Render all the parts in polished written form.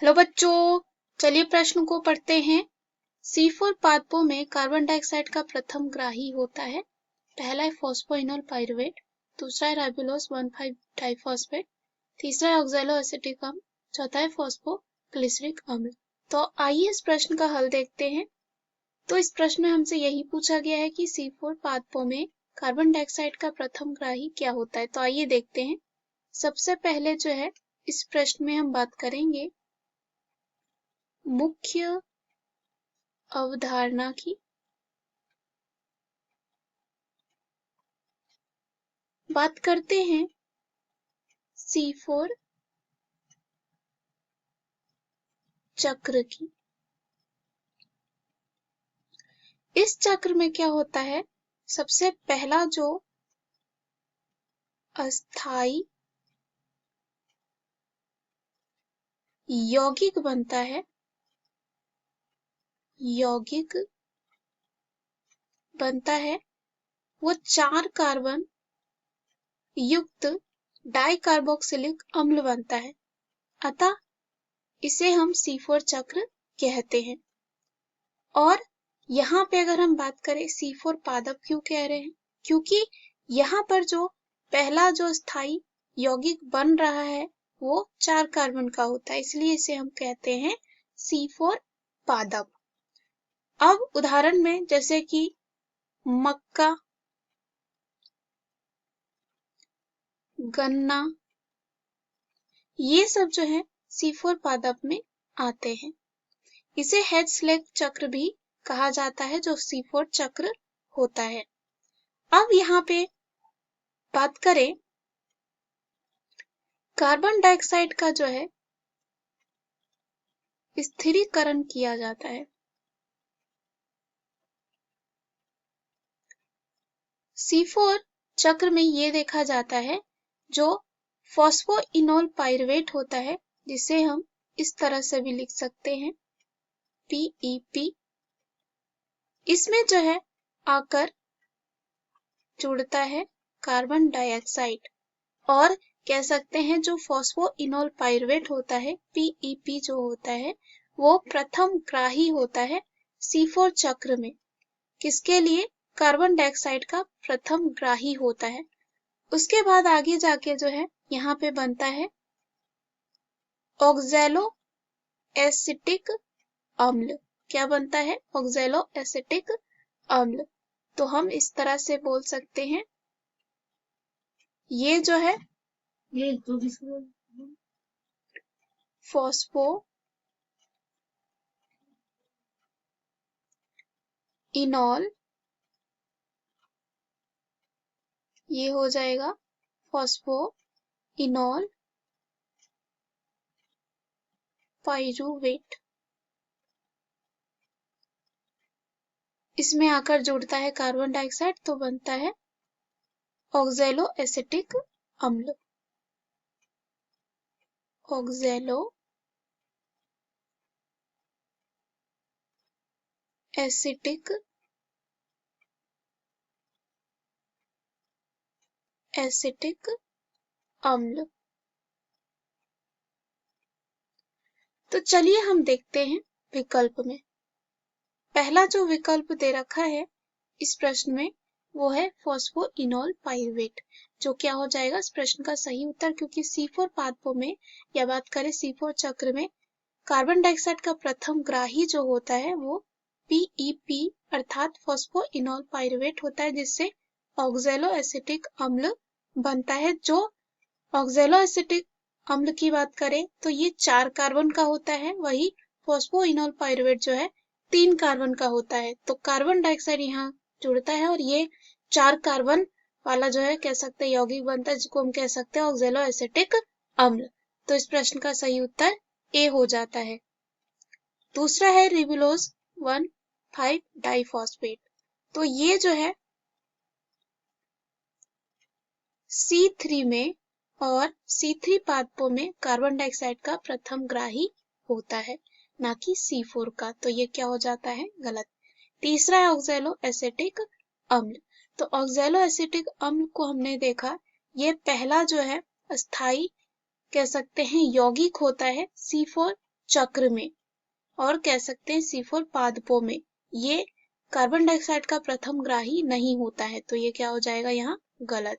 Hello बच्चों, चलिए प्रश्न को पढ़ते हैं। C4 पादपों में कार्बन डाइऑक्साइड का प्रथम ग्राही होता है। पहला है फॉस्फोइनोल पाइरुवेट, दूसरा है राइबोलोज 1,5 डाइफॉस्फेट, तीसरा है ऑक्सैलो एसिटिक अम्ल, चौथा है फॉस्फोग्लिसरिक अम्ल। तो आइए इस प्रश्न का हल देखते हैं। तो इस प्रश्न में हमसे यही पूछा गया है कि C4 पादपों में कार्बन डाइऑक्साइड का प्रथम ग्राही क्या होता है। तो आइए देखते हैं। सबसे पहले जो है इस प्रश्न में हम बात करेंगे मुख्य अवधारणा की। बात करते हैं C4 चक्र की। इस चक्र में क्या होता है, सबसे पहला जो अस्थाई यौगिक बनता है, वो 4 कार्बन युक्त डाइकार्बोक्सिलिक अम्ल बनता है। अतः इसे हम C4 चक्र कहते हैं। और यहाँ पे अगर हम बात करें C4 पादप क्यों कह रहे हैं, क्योंकि यहाँ पर जो पहला जो स्थायी यौगिक बन रहा है वो 4 कार्बन का होता है, इसलिए इसे हम कहते हैं C4 पादप। अब उदाहरण में जैसे कि मक्का, गन्ना, ये सब जो है C4 पादप में आते हैं। इसे हेड-स्लेग चक्र भी कहा जाता है, जो C4 चक्र होता है। अब यहाँ पे बात करें कार्बन डाइऑक्साइड का जो है स्थिरीकरण किया जाता है। C4 चक्र में ये देखा जाता है, जो फॉस्फोइनोल पाइरुवेट होता है, जिसे हम इस तरह से भी लिख सकते हैं PEP। इसमें जो है आकर जुड़ता है कार्बन डाइऑक्साइड, और कह सकते हैं जो फॉस्फोइनोल पाइरुवेट होता है PEP जो होता है वो प्रथम ग्राही होता है C4 चक्र में। किसके लिए? कार्बन डाइऑक्साइड का प्रथम ग्राही होता है। उसके बाद आगे जाके जो है यहाँ पे बनता है ऑक्सैलो एसिटिक अम्ल। क्या बनता है? ऑक्सैलो एसिटिक अम्ल। तो हम इस तरह से बोल सकते हैं, ये जो है फॉस्फो इनॉल, ये हो जाएगा फॉस्फो इनॉल पाइरुवेट। इसमें आकर जुड़ता है कार्बन डाइऑक्साइड, तो बनता है ऑक्सैलो एसिटिक अम्ल। ऑक्सैलो एसिटिक अम्ल। तो चलिए हम देखते हैं विकल्प में। पहला जो विकल्प दे रखा है इस प्रश्न में वो है फॉस्फोइनोल पाइरुवेट, जो क्या हो जाएगा इस प्रश्न का सही उत्तर, क्योंकि C4 पादपों में या बात करें C4 चक्र में कार्बन डाइऑक्साइड का प्रथम ग्राही जो होता है वो PEP अर्थात फॉस्फोइनोल पाइरुवेट होता है, जिससे ऑक्सैलो एसिटिक अम्ल बनता है। जो ऑक्सैलो एसिटिक अम्ल की बात करें तो ये 4 कार्बन का होता है, वही फॉस्फोइनोल पाइरुवेट जो है 3 कार्बन का होता है। तो कार्बन डाइऑक्साइड यहाँ जुड़ता है और ये 4 कार्बन वाला जो है कह सकते हैं यौगिक बनता है, जिसको हम कह सकते हैं ऑक्सैलो एसिटिक अम्ल। तो इस प्रश्न का सही उत्तर ए हो जाता है। दूसरा है रिबुलोज 1,5 डाइफॉस्फेट। तो ये जो है C3 में और C3 पादपों में कार्बन डाइऑक्साइड का प्रथम ग्राही होता है, ना कि C4 का। तो ये क्या हो जाता है? गलत। तीसरा है ऑक्सैलो एसिटिक अम्ल। तो ऑक्सैलो एसिटिक अम्ल को हमने देखा, ये पहला जो है अस्थाई कह सकते हैं यौगिक होता है C4 चक्र में, और कह सकते हैं C4 पादपों में ये कार्बन डाइऑक्साइड का प्रथम ग्राही नहीं होता है, तो ये क्या हो जाएगा यहाँ गलत।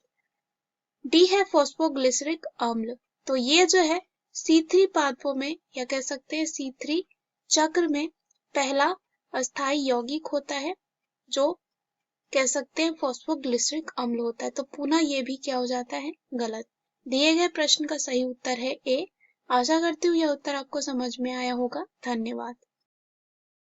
डी है फॉस्फोग्लिसरिक अम्ल, तो ये जो है C3 पादपों में या कह सकते हैं C3 चक्र में पहला अस्थायी यौगिक होता है जो कह सकते हैं फॉस्फोग्लिसरिक अम्ल होता है, तो पुनः ये भी क्या हो जाता है गलत। दिए गए प्रश्न का सही उत्तर है ए। आशा करती हूँ यह उत्तर आपको समझ में आया होगा। धन्यवाद।